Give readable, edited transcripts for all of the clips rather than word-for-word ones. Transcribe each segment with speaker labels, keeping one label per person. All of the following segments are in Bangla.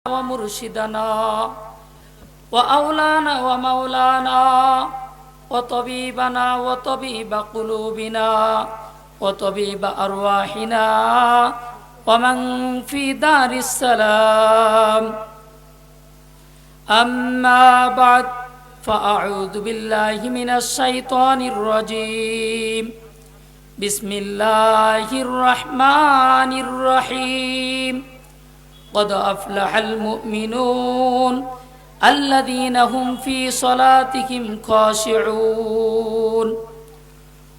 Speaker 1: ومرشدنا وأولانا ومولانا وطبيبنا وطبيب قلوبنا وطبيب أرواحنا ومن في دار السلام أما بعد فأعوذ بالله من الشيطان الرجيم بسم الله الرحمن الرحيم قد أفلح المؤمنون الذين هم في صلاتهم خاشعون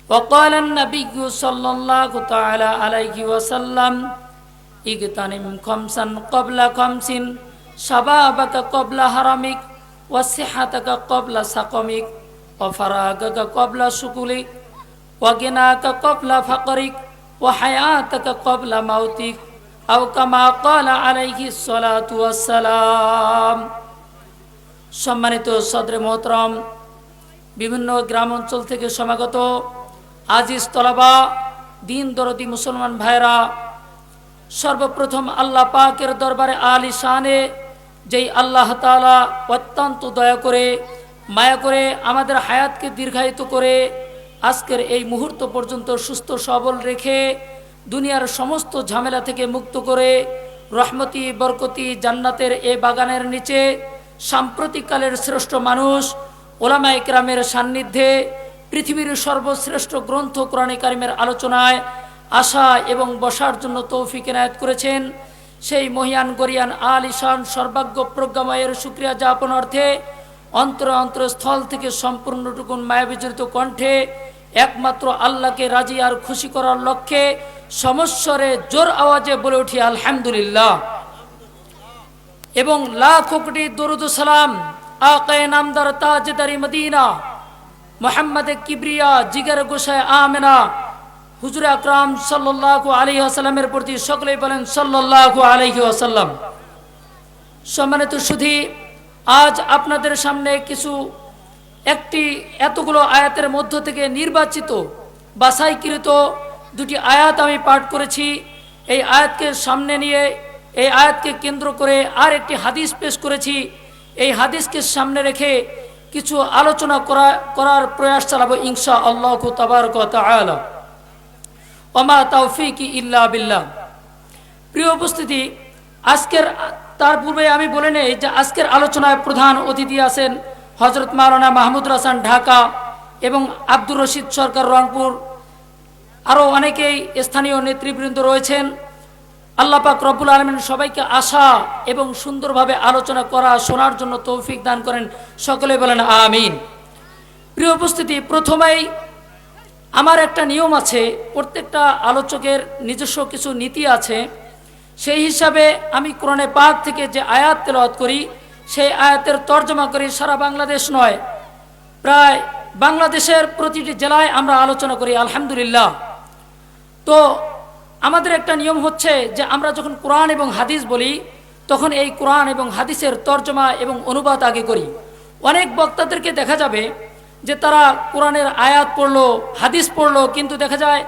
Speaker 1: وقال النبي صلى الله تعالى عليه وسلم اغتنم خمسا قبل خمس شبابك قبل هرمك وصحتك قبل سقمك وفراغك قبل شغلك وغناك قبل فقرك وحياتك قبل موتك أو كما قال عليه الصلاة والسلام। সম্মানিত সদরে মোহতরম, বিভিন্ন গ্রাম অঞ্চল থেকে সমাগত আজিজ তলাবা, দিন দরদি মুসলমান ভাইরা, সর্বপ্রথম আল্লাহ পাকের দরবারে আলী শানে, যেই আল্লাহ তাআলা অত্যন্ত দয়া করে মায়া করে আমাদের হায়াতকে দীর্ঘায়িত করে আজকের এই মুহূর্ত পর্যন্ত সুস্থ সবল রেখে দুনিয়ার সমস্ত ঝামেলা থেকে মুক্ত করে রহমতি বরকতি জান্নাতের এই বাগানের নিচে সাম্প্রতিককালের শ্রেষ্ঠ মানুষ ওলামায়ে কেরামের সান্নিধ্যে পৃথিবীর সর্বশ্রেষ্ঠ গ্রন্থ কোরআনে কারিমের আলোচনায় আসা এবং বসার জন্য তৌফিক এনায়েত করেছেন, সেই মহিয়ান গরিয়ান আলিশান সর্বাজ্ঞ প্রজ্ঞাময়ের শুকরিয়া যাপন অর্থে অন্তরস্থল থেকে সম্পূর্ণটুকুন মায়া বিজড়িত কণ্ঠে একমাত্র আল্লাহকে রাজি আর খুশি করার লক্ষ্যে সমস্বরে জোর আওয়াজে বলে উঠি আলহামদুলিল্লাহ, এবং লাখো কোটি দরুদ ও সালাম আকায়ে নামদার তাজদারি মদিনা মুহাম্মদে কিবরিয়া জিগর গোসায় আমেনা হুজুর আকরাম সাল্লাল্লাহু আলাইহি ওয়াসাল্লামের প্রতি সকলেই বলেন সাল্লাল্লাহু আলাইহি ওয়াসাল্লাম। সম্মানিত সুধী, আজ আপনাদের সামনে এতগুলো আয়াতের মধ্য থেকে নির্বাচিত বাছাইকৃত দুটি আয়াত আমি পাঠ করেছি। এই আয়াতকে সামনে নিয়ে, এই আয়াতকে কেন্দ্র করে আর একটি হাদিস পেশ করেছি। এই হাদিসকে সামনে রেখে কিছু আলোচনা করার প্রয়াস চালাবো ইনশাআল্লাহ তাবারক ওয়া তাআলা। ওমা তাওফীকি ইল্লা বিল্লাহ। প্রিয় উপস্থিতি, তার পূর্বে আমি বলে নেই যে আজকের আলোচনায় প্রধান অতিথি আছেন হযরত মাওলানা মাহমুদুর হাসান ঢাকা এবং আব্দুর রশিদ সরকার রংপুর, আরও অনেকেই স্থানীয় নেতৃবৃন্দ রয়েছেন। আল্লাহ পাক রব্বুল আলামিন সবাইকে আশা এবং সুন্দরভাবে আলোচনা করা শোনার জন্য তৌফিক দান করেন, সকলে বলেন আমিন। প্রিয় উপস্থিতি, প্রথমেই আমার একটা নিয়ম আছে, প্রত্যেকটা আলোচকের নিজস্ব কিছু নীতি আছে। সেই হিসাবে আমি কোরআনে পাক থেকে যে আয়াত তেলাওয়াত করি সেই আয়াতের তর্জমা করি সারা বাংলাদেশ নয়, প্রায় বাংলাদেশের প্রতিটি জেলায় আমরা আলোচনা করি আলহামদুলিল্লাহ। তো আমাদের একটা নিয়ম হচ্ছে যে আমরা যখন কোরআন এবং হাদিস বলি তখন এই কোরআন এবং হাদিসের তর্জমা এবং অনুবাদ আগে করি। অনেক বক্তাদেরকে দেখা যাবে যে তারা কোরআনের আয়াত পড়লো, হাদিস পড়লো, কিন্তু দেখা যায়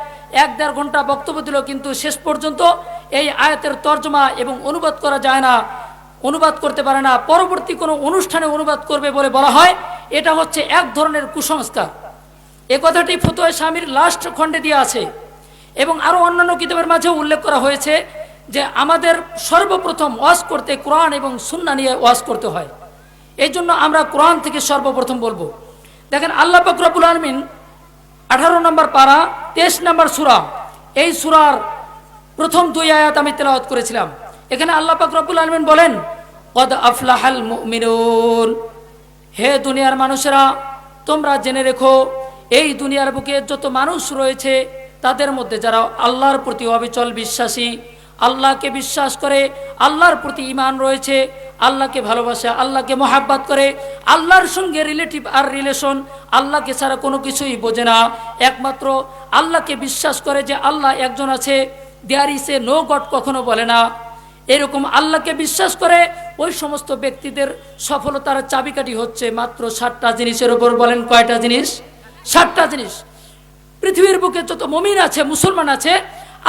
Speaker 1: 1-1.5 ঘন্টা বক্তব্য দিল, কিন্তু শেষ পর্যন্ত এই আয়াতের তর্জমা এবং অনুবাদ করা যায় না, অনুবাদ করতে পারে না। পরবর্তী কোনো অনুষ্ঠানে অনুবাদ করবে বলে বলা হয়। এটা হচ্ছে এক ধরনের কুসংস্কার। এ কথাটি ফতোয়া শামীর লাস্ট খণ্ডে দিয়ে আছে এবং আরও অন্যান্য কিতাবের মাঝেও উল্লেখ করা হয়েছে যে আমাদের সর্বপ্রথম ওয়াজ করতে কোরআন এবং সুন্নাহ নিয়ে ওয়াজ করতে হয়। এই জন্য আমরা কোরআন থেকে সর্বপ্রথম বলবো। দেখেন, আল্লাহ পাক রব্বুল আলামিন 18 নম্বর পারা 23 নম্বর সূরা, এই সূরার প্রথম 2 আয়াত আমি তেলাওয়াত করেছিলাম। এখানে আল্লাহ পাক রব্বুল আলামিন বলেন, কদ আফলাহাল মুমিনুন, হে দুনিয়ার মানুষেরা, তোমরা জেনে রেখো এই দুনিয়ার বুকে যত মানুষ রয়েছে তাদের মধ্যে যারা আল্লাহর প্রতি অবিচল বিশ্বাসী, আল্লাহকে বিশ্বাস করে, আল্লাহর প্রতি ঈমান রয়েছে, আল্লাহকে ভালোবাসে, আল্লাহকে মহাব্বত করে, আল্লাহর সঙ্গে রিলেটিভ আর রিলেশন, আল্লাহকে ছাড়া কোনো কিছুই বোঝে না, একমাত্র আল্লাহকে বিশ্বাস করে যে আল্লাহ একজন আছে, there is a no God কখনো বলে না, এরকম আল্লাহকে বিশ্বাস করে ওই সমস্ত ব্যক্তিদের সফলতার চাবিকাঠি হচ্ছে মাত্র 7টা জিনিসের উপর। বলেন কয়টা জিনিস? 7টা জিনিস। পৃথিবীর বুকে যত মুমিন আছে, মুসলমান আছে,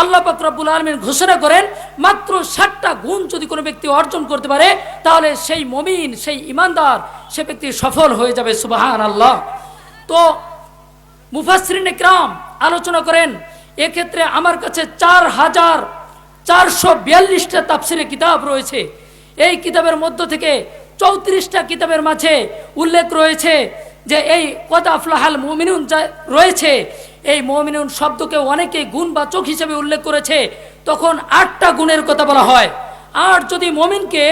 Speaker 1: আল্লাহ পাক রব্বুল আলামিন ঘোষণা করেন মাত্র 7টা গুণ যদি কোনো ব্যক্তি অর্জন করতে পারে তাহলে সেই মুমিন, সেই ইমানদার, সে ব্যক্তি সফল হয়ে যাবে। সুবহানাল্লাহ। তো মুফাসসিরিন ইকরাম আলোচনা করেন, এক্ষেত্রে আমার কাছে 4442টা তাফসিরের কিতাব রয়েছে। এই কিতাবের মধ্য থেকে 34টা কিতাবের মাঝে উল্লেখ রয়েছে যে এই কদ আফলাহাল মুমিনুন যা রয়েছে, এই মুমিনুন শব্দকে অনেকে গুণবাচক হিসেবে উল্লেখ করেছে, তখন 8টা গুণের কথা বলা হয়। আর যদি মুমিনকে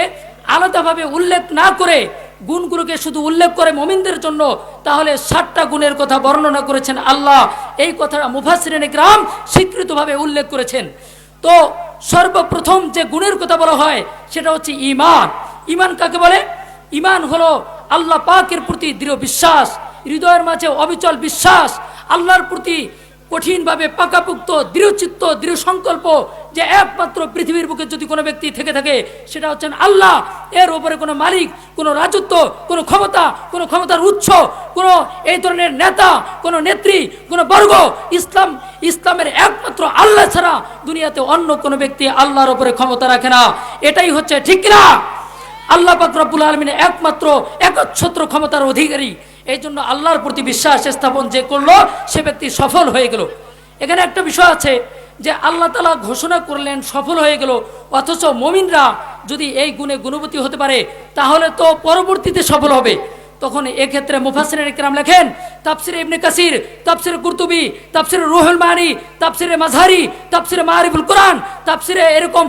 Speaker 1: আলাদাভাবে উল্লেখ না করে গুণগুলোকে শুধু উল্লেখ করে মুমিনদের জন্য, তাহলে 7টা গুণের কথা বর্ণনা করেছেন আল্লাহ। এই কথাটা মুফাসসিরিন ইকরাম স্বীকৃতভাবে উল্লেখ করেছেন। তো সর্বপ্রথম যে গুণের কথা বলা হয় সেটা হচ্ছে ঈমান। ঈমান কাকে বলে? ঈমান হলো আল্লাহ পাকের প্রতি দৃঢ় বিশ্বাস, হৃদয়ের মাঝে অবিচল বিশ্বাস, আল্লাহর প্রতি কঠিনভাবে পাকাপুক্ত দৃঢ়চিত্ত দৃঢ় সংকল্প যে একমাত্র পৃথিবীর বুকে যদি কোনো ব্যক্তি থেকে থাকে সেটা হচ্ছেন আল্লাহ। এর উপরে কোনো মালিক, কোনো রাজত্ব, কোনো ক্ষমতা, কোনো ক্ষমতার উৎস, কোনো এই ধরনের নেতা, কোনো নেত্রী, কোনো বর্গ, ইসলামের একমাত্র আল্লাহ ছাড়া দুনিয়াতে অন্য কোনো ব্যক্তি আল্লাহর উপরে ক্ষমতা রাখে না। এটাই হচ্ছে ঠিক না? আল্লাহ পাক রব্বুল আলামিন একমাত্র একচ্ছত্র ক্ষমতার অধিকারী। এই জন্য আল্লাহর প্রতি বিশ্বাস স্থাপন যে করলো সে ব্যক্তি সফল হয়ে গেল। এখানে একটা বিষয় আছে যে আল্লাহ তাআলা ঘোষণা করলেন সফল হয়ে গেল, অথচ মুমিনরা যদি এই গুণে গুণবতী হতে পারে তাহলে তো পরবর্তীতে সফল হবে। তখন এক্ষেত্রে মুফাসসিরিন ইকরাম লেখেন, তাফসিরে ইবনে কাসির, তাফসিরে কুরতুবী, তাফসিরে রুহুল মানি, তাফসিরে মাযহারি, তাফসিরে মারিফুল কোরআন, তাফসিরে এরকম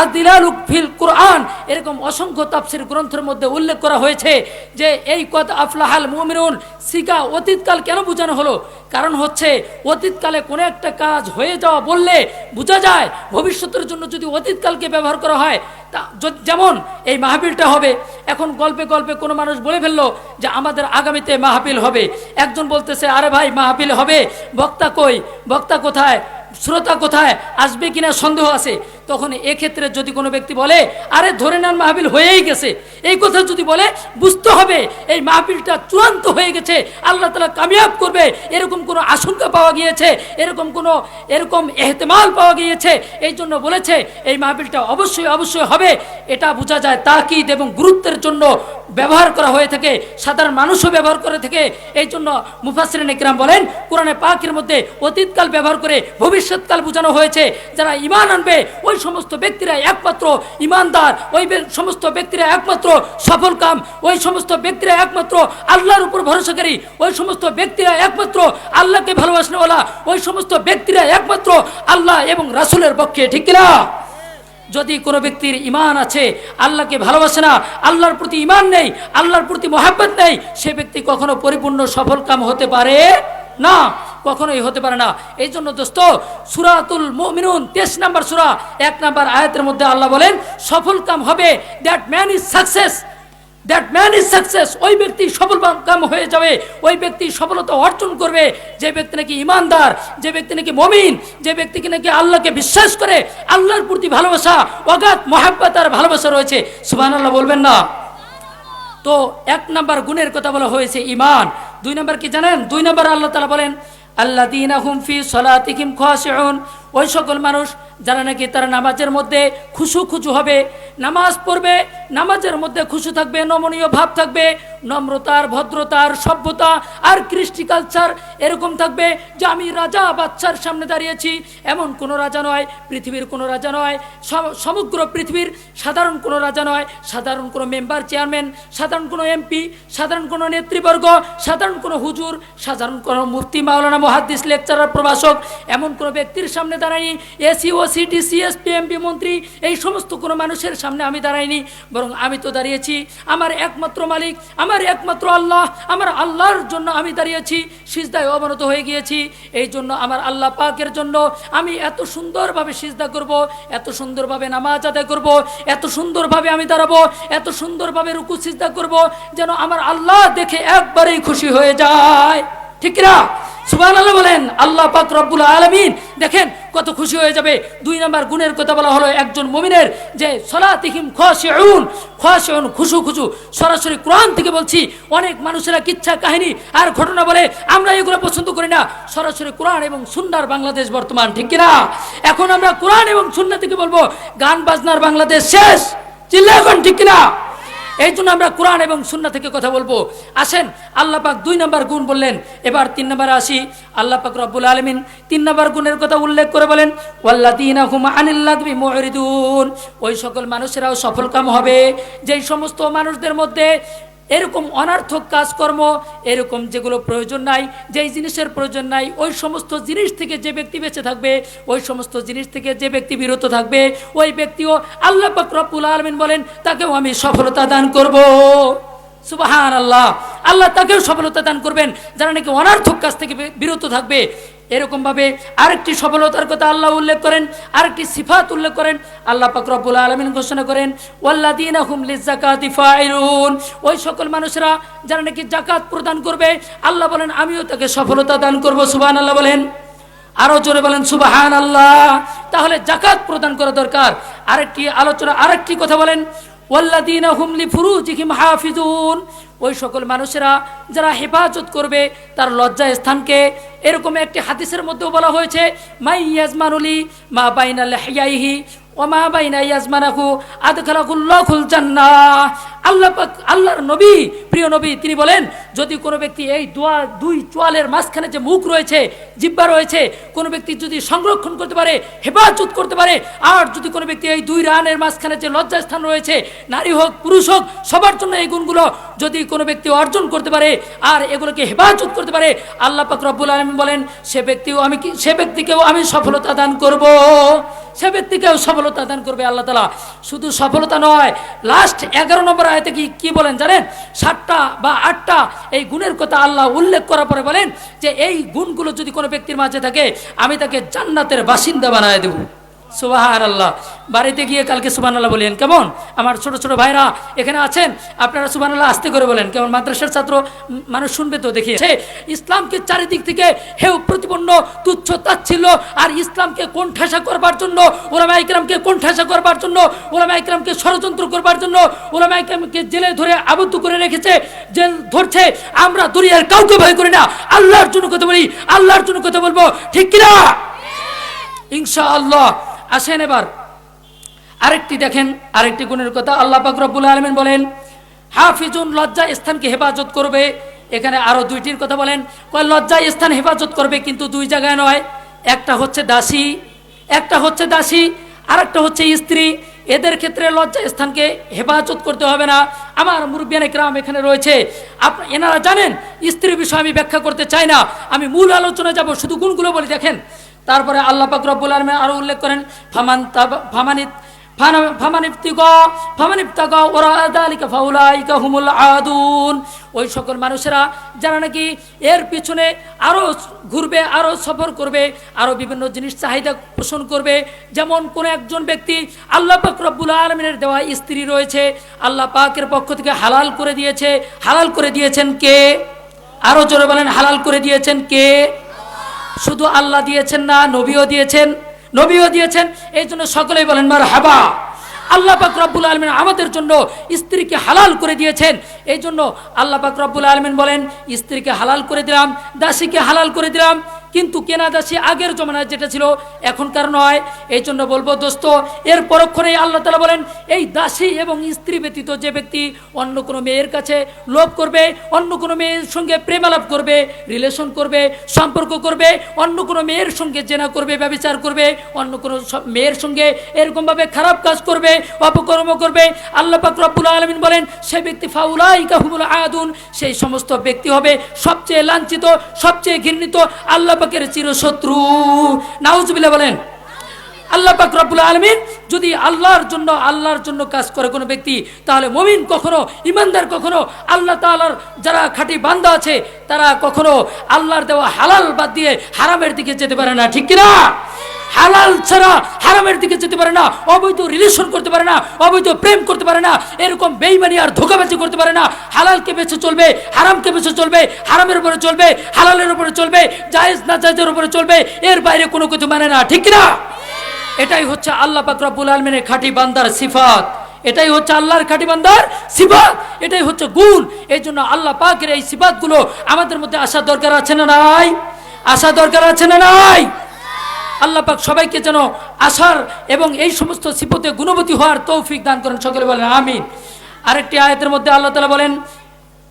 Speaker 1: আদ-দিলালু ফিল কোরআন, এরকম অসংখ্য তাফসির গ্রন্থের মধ্যে উল্লেখ করা হয়েছে যে এই কদ আফলাহাল মুমিনুন সিগা অতীতকাল কেন বোঝানো হলো? কারণ হচ্ছে অতীতকালে কোনো একটা কাজ হয়ে যাওয়া বললে বোঝা যায় ভবিষ্যতের জন্য যদি অতীতকালকে ব্যবহার করা হয়, তা যেমন এই মাহফিলটা হবে, এখন গল্পে গল্পে কোনো মানুষ বলে ফেললো যে আমাদের আগামীতে মাহফিল হবে। একজন বলতেছে আরে ভাই মাহফিল হবে, বক্তা কই, বক্তা কোথায়, শ্রোতা কোথায়, আসবে কিনা সন্দেহ আছে। তখন এক্ষেত্রে যদি কোনো ব্যক্তি বলে আরে ধরে নেন মাহফিল হয়েই গেছে, এই কথা যদি বলে বুঝতে হবে এই মাহফিলটা চূড়ান্ত হয়ে গেছে, আল্লাহ তাআলা কামিয়াব করবে, এরকম কোনো আশঙ্কা পাওয়া গিয়েছে, এরকম এহতেমাল পাওয়া গিয়েছে, এই জন্য বলেছে এই মাহফিলটা অবশ্যই অবশ্যই হবে। এটা বোঝা যায় তাকিদ এবং গুরুত্বের জন্য ব্যবহার করা হয়ে থাকে, সাধারণ মানুষও ব্যবহার করে থাকে। এই জন্য মুফাসসিরিন ইকরাম বলেন কোরআনে পাকের মধ্যে অতীতকাল ব্যবহার করে ভবিষ্যৎকাল বোঝানো হয়েছে। যারা ঈমান আনবে ওই সমস্ত ব্যক্তিরা একমাত্র ঈমানদার, ওই সমস্ত ব্যক্তিরা একমাত্র সফলকাম, ওই সমস্ত ব্যক্তিরা একমাত্র আল্লাহর উপর ভরসাকারী, ওই সমস্ত ব্যক্তিরা একমাত্র আল্লাহকে ভালোবাসনেওয়ালা, ওই সমস্ত ব্যক্তিরা একমাত্র আল্লাহ এবং রাসূলের পক্ষে। ঠিক না? যদি কোনো ব্যক্তির ঈমান আছে, আল্লাহকে ভালোবাসে না, আল্লাহর প্রতি ঈমান নেই, আল্লাহর প্রতি মহব্বত নেই, সে ব্যক্তি কখনো পরিপূর্ণ সফলকাম হতে পারে না, কখনোই হতে পারে না। এই জন্য দোস্ত সূরাতুল মুমিনুন 23 নম্বর সূরা 1 নম্বর আয়াতের মধ্যে আল্লাহ বলেন সফলকাম হবে, that man is success, that man is success, ওই ব্যক্তি সফলকাম হয়ে যাবে, ওই ব্যক্তি সফলতা অর্জন করবে যে ব্যক্তি নাকি ঈমানদার, যে ব্যক্তি নাকি মুমিন, যে ব্যক্তিকে নাকি আল্লাহকে বিশ্বাস করে, আল্লাহর প্রতি ভালোবাসা, অগাধ মহব্বত আর ভালোবাসা রয়েছে। সুবহানাল্লাহ বলবেন না? তো 1 নম্বর গুণের কথা বলা হয়েছে ঈমান। 2 নম্বর কি জানেন? 2 নম্বর আল্লাহ তাআলা বলেন আল্লাযীনা হুম ফি সলাতিহিম খাশিউন, ওই সকল মানুষ যারা নাকি তারা নামাজের মধ্যে খুশু হবে, নামাজ পড়বে, নামাজের মধ্যে খুশু থাকবে, নমনীয় ভাব থাকবে, নম্রতার, ভদ্রতার, সভ্যতা আর কৃষ্টি কালচার এরকম থাকবে যে আমি রাজা বাদশার সামনে দাঁড়িয়েছি। এমন কোনো রাজা নয়, পৃথিবীর কোনো রাজা নয়, সমগ্র পৃথিবীর সাধারণ কোনো রাজা নয়, সাধারণ কোনো মেম্বার চেয়ারম্যান, সাধারণ কোনো এমপি, সাধারণ কোনো নেতৃবর্গ, সাধারণ কোনো হুজুর, সাধারণ কোনো মুফতি, মাওলানা, মুহাদ্দিস, লেকচারার, প্রভাষক, এমন কোনো ব্যক্তির সামনে দাঁড়াইনি। এসিও, সিটি, সিএসপি, এমপি, মন্ত্রী, এই সমস্ত কোনো মানুষের সামনে আমি দাঁড়াইনি, বরং আমি তো দাঁড়িয়েছি আমার একমাত্র মালিক, আমার একমাত্র আল্লাহ, আমার আল্লাহর জন্য আমি দাঁড়িয়েছি, সিজদায় অবনত হয়ে গিয়েছি। এই জন্য আমার আল্লাহ পাকের জন্য আমি এত সুন্দরভাবে সিজদা করব, এত সুন্দরভাবে নামাজ আদায় করব, এত সুন্দরভাবে আমি দাঁড়াবো, এত সুন্দরভাবে রুকু সিজদা করব যেন আমার আল্লাহ দেখে একবারেই খুশি হয়ে যায়। ঠিক না? সুবহানাল্লাহ বলেন। আল্লাহ পাক রব্বুল আলামিন দেখেন কত খুশি হয়ে যাবে। 2 নম্বর গুণের কথা বলা হলো একজন মুমিনের যে সলাতিহিম খাশিউন, খাশিউন খুশু খুশু, সরাসরি কোরআন থেকে বলছি। অনেক মানুষেরা কিচ্ছা কাহিনী আর ঘটনা বলে, আমরা এগুলো পছন্দ করি না। সরাসরি কোরআন এবং সুন্নাহর বাংলাদেশ বর্তমান, ঠিক কিনা? এখন আমরা কোরআন এবং সুন্নাহ থেকে বলবো, গান বাজনার বাংলাদেশ শেষ, চিল্লা এখন, ঠিক কিনা? এই জন্য আমরা কোরআন এবং সুন্নাহ থেকে কথা বলবো। আসেন, আল্লাহ পাক 2 নম্বর গুণ বললেন, এবার 3 নম্বরে আসি। আল্লাহ পাক রব্বুল আলামিন 3 নম্বর গুণের কথা উল্লেখ করে বলেন, ওয়াল্লাযীনা হুম আনিল লাগবি মুরিদুন, ওই সকল মানুষেরাও সফলকাম হবে যেই সমস্ত মানুষদের মধ্যে এরকম অনার্থক কাজকর্ম, এরকম যেগুলো প্রয়োজন নাই, যেই জিনিসের প্রয়োজন নাই, ওই সমস্ত জিনিস থেকে যে ব্যক্তি বেঁচে থাকবে, ওই সমস্ত জিনিস থেকে যে ব্যক্তি বিরত থাকবে, ওই ব্যক্তিও আল্লাহ পাক রব্বুল আলামিন বলেন তাকেও আমি সফলতা দান করব। সুবহানাল্লাহ, আল্লাহ তাকেও সফলতা দান করবেন যারা নাকি অনার্থক কাজ থেকে বিরত থাকবে। এরকমভাবে আরেকটি সফলতার কথা আল্লাহ উল্লেখ করেন, আরেকটি সিফাত উল্লেখ করেন। আল্লাহ পাক রব্বুল আলামিন ঘোষণা করেন, ওয়াল্লাযীনা হুম লিযাকাতি ফাইলুন, ওই সকল মানুষেরা যারা নাকি যাকাত প্রদান করবে, আল্লাহ বলেন আমিও তাকে সফলতা দান করব। সুবহানাল্লাহ বলেন, আরো জোরে বলেন সুবহানাল্লাহ। তাহলে যাকাত প্রদান করা দরকার। আরেকটি আলোচনা, আরেকটি কথা বলেন, ওয়াল্লাযীনা হুম লিফুরুজিহিম হাফিজুন, ওই সকল মানুষেরা যারা হেফাজত করবে তার লজ্জা স্থানকে। এরকম একটি হাদিসের মধ্যেও বলা হয়েছে, মাই ইয়াজমানুলি মা বাইনা লিহইয়াইহি ওয়া মা বাইনা ইয়াজমানাহু আদখালাহুল্লাহুল জান্নাহ। আল্লাহ পাক, আল্লাহর নবী, প্রিয় নবী, তিনি বলেন যদি কোনো ব্যক্তি এই 2 চোয়ালের মাঝখানে যে মুখ রয়েছে, জিহ্বা রয়েছে, কোনো ব্যক্তি যদি সংরক্ষণ করতে পারে, হেফাজত করতে পারে, আর যদি কোনো ব্যক্তি এই 2 রানের মাঝখানে যে লজ্জাস্থান রয়েছে, নারী হোক পুরুষ হোক সবার জন্য এই গুণগুলো যদি কোনো ব্যক্তি অর্জন করতে পারে আর এগুলোকে হেফাজত করতে পারে, আল্লাহ পাক রব্বুল আলামিন বলেন সে ব্যক্তিকেও আমি সফলতা দান করব। সে ব্যক্তিকেও সফলতা দান করবে আল্লাহ তাআলা। শুধু সফলতা নয়, লাস্ট 11 নম্বর আয়াতে কি বলেন জানেন? 7টা বা 8টা এই গুণের কথা আল্লাহ উল্লেখ করার পরে বলেন যে এই গুণগুলো যদি কোনো ব্যক্তির মাঝে থাকে, আমি তাকে জান্নাতের বাসিন্দা বানায় দেব। সুবহানাল্লাহ। বাড়িতে গিয়ে কালকে সুবহানাল্লাহ বলেন, কেমন? আমার ছোট ছোট ভাইরা এখানে আছেন, আপনারা সুবহানাল্লাহ আস্তে করে বলেন, কেমন? মাদ্রাসার ছাত্র মানুষ শুনবে তো, দেখিয়ে ইসলামকে চারিদিক থেকে হেউ প্রতিপন্ন, তুচ্ছ তাচ্ছিল্য আর ইসলামকে কোণঠাসা করবার জন্য, উলামায়ে কেরামকে কোণঠাসা করবার জন্য, উলামায়ে কেরামকে ষড়যন্ত্র করবার জন্য, উলামায়ে কেরামকে জেলে ধরে আবদ্ধ করে রেখেছে, জেল ধরছে। আমরা দুনিয়ার কাউকে ভয় করি না, আল্লাহর জন্য কথা বলি, আল্লাহর জন্য কথা বলবো, ঠিক কিনা? ইনশাআল্লাহ। আসেন এবার আরেকটি দেখেন, আরেকটি গুণের কথা আল্লাহ পাক রব্বুল আলামিন বলেন, হাফিজুন, লজ্জা স্থানকে হেফাজত করবে। এখানে আরো 2টির কথা বলেন, লজ্জা স্থান হেফাজত করবে, কিন্তু 2 জায়গায় নয়। একটা হচ্ছে দাসী, একটা হচ্ছে দাসী, আরেকটা হচ্ছে স্ত্রী। এদের ক্ষেত্রে লজ্জা স্থানকে হেফাজত করতে হবে না। আমার মুরব্বিয়ানে কেরাম এখানে রয়েছে, এনারা জানেন। স্ত্রীর বিষয়ে আমি ব্যাখ্যা করতে চাই না, আমি মূল আলোচনায় যাব, শুধু গুণগুলো বলি। দেখেন, তারপরে আল্লাহ পাক রব্বুল আলামিন আরো উল্লেখ করেন, ওই সকল মানুষেরা যারা নাকি এর পিছনে আরো ঘুরবে, আরো সফর করবে, আরো বিভিন্ন জিনিস চাহিদা পোষণ করবে। যেমন কোন একজন ব্যক্তি আল্লাহ পাক রব্বুল আলামিনের দেওয়া স্ত্রী রয়েছে, আল্লাহ পাকের পক্ষ থেকে হালাল করে দিয়েছে। হালাল করে দিয়েছেন কে? আরো জোরে বলেন, হালাল করে দিয়েছেন কে? শুধু আল্লাহ দিয়েছেন না, নবীও দিয়েছেন, নবীও দিয়েছেন। এই জন্য সকলেই বলেন মারহাবা। আল্লাহ পাক রব্বুল আলামিন আমাদের জন্য স্ত্রীকে হালাল করে দিয়েছেন। এই জন্য আল্লাহ পাক রব্বুল আলামিন বলেন, স্ত্রীকে হালাল করে দিলাম, দাসীকে হালাল করে দিলাম। কিন্তু কেনা দাসী আগের জমানায় যেটা ছিল, এখনকার নয়। এই জন্য বলবো দোস্ত, এর পরক্ষণেই আল্লাহ তাআলা বলেন, এই দাসী এবং স্ত্রী ব্যতীত যে ব্যক্তি অন্য কোনো মেয়ের কাছে লোভ করবে, অন্য কোনো মেয়ের সঙ্গে প্রেমালাপ করবে, রিলেশন করবে, সম্পর্ক করবে, অন্য কোনো মেয়ের সঙ্গে জেনা করবে, ব্যভিচার করবে, অন্য কোনো মেয়ের সঙ্গে এরকমভাবে খারাপ কাজ করবে, অপকর্ম করবে, আল্লাহ পাক রব্বুল আলামিন বলেন সে ব্যক্তি ফাউলাইকা হুমুল আদুন, সেই সমস্ত ব্যক্তি হবে সবচেয়ে লাঞ্ছিত, সবচেয়ে ঘৃণিত, আল্লাহ পাকের চিরশত্রু। নাউজুবিল্লাহ বলেন। আল্লাহ পাক রব্বুল আলামিন যদি আল্লাহর জন্য কাজ করে কোনো ব্যক্তি, তাহলে মুমিন কখনো, ইমানদার কখনো, আল্লাহ তাআলার যারা খাঁটি বান্দা আছে তারা কখনো আল্লাহর দেওয়া হালাল বাদ দিয়ে হারামের দিকে যেতে পারে না, ঠিক কিনা? হালাল ছাড়া হারামের দিকে যেতে পারে না, অবৈধ রিলেশন করতে পারে না, অবৈধ প্রেম করতে পারে না, এরকম বেঈমানি আর ধোঁকাবাজি করতে পারে না। হালালকে বেঁচে চলবে, হারামকে বেঁচে চলবে, হারামের উপরে চলবে, হালালের উপরে চলবে, জায়েজ না জায়েজের উপরে চলবে, এর বাইরে কোনো কিছু মানে না। ঠিক না? এটাই হচ্ছে আল্লাহ পাক রব্বুল আলামিনের খাঁটি বান্দার সিফাত, এটাই হচ্ছে আল্লাহর খাঁটি বান্দার সিফাত, এটাই হচ্ছে গুণ। এই জন্য আল্লাহ পাকের এই সিফাতগুলো আমাদের মধ্যে আসা দরকার আছে না নাই? আসা দরকার আছে না নাই? আল্লাহ পাক সবাইকে যেন আসার এবং এই সমস্ত সিফতে গুণবতী হওয়ার তৌফিক দান করেন, সকলে বলেন আমিন। আরেকটি আয়াতের মধ্যে আল্লাহ তাআলা বলেন,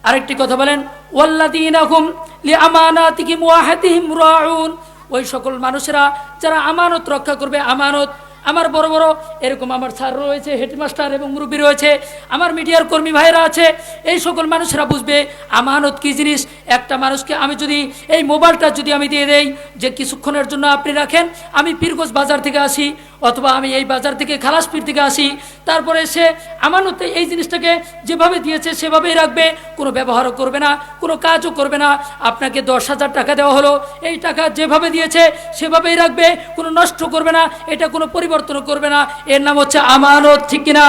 Speaker 1: আরেকটি কথা বলেন, ওয়াল্লাযীনা হুম লিআমানাতিহিম ওয়া আহদিহিম রাউন, ওই সকল মানুষেরা যারা আমানত রক্ষা করবে। আমানত, আমার বড় বড় এরকম আমার স্যার রয়েছে, হেডমাস্টার এবং মুরব্বী রয়েছে, আমার মিডিয়ার কর্মী ভাইরা আছে, এই সকল মানুষেরা বুঝবে আমানত কি জিনিস। একটা মানুষকে আমি যদি এই মোবাইলটা যদি আমি দিয়ে দেই যে কিছুক্ষণের জন্য আপনি রাখেন, আমি পীরগঞ্জ বাজার থেকে আসি অথবা আমি এই বাজার থেকে খালাসপীর থেকে আসি, তারপরে সে আমানতে এই জিনিসটাকে যেভাবে দিয়েছে সেভাবেই রাখবে, কোনো ব্যবহারও করবে না, কোনো কাজও করবে না। আপনাকে 10,000 টাকা দেওয়া হলো, এই টাকা যেভাবে দিয়েছে সেভাবেই রাখবে, কোনো নষ্ট করবে না, এটা কোনো পরিবর্তনও করবে না। এর নাম হচ্ছে আমানত, ঠিক কিনা?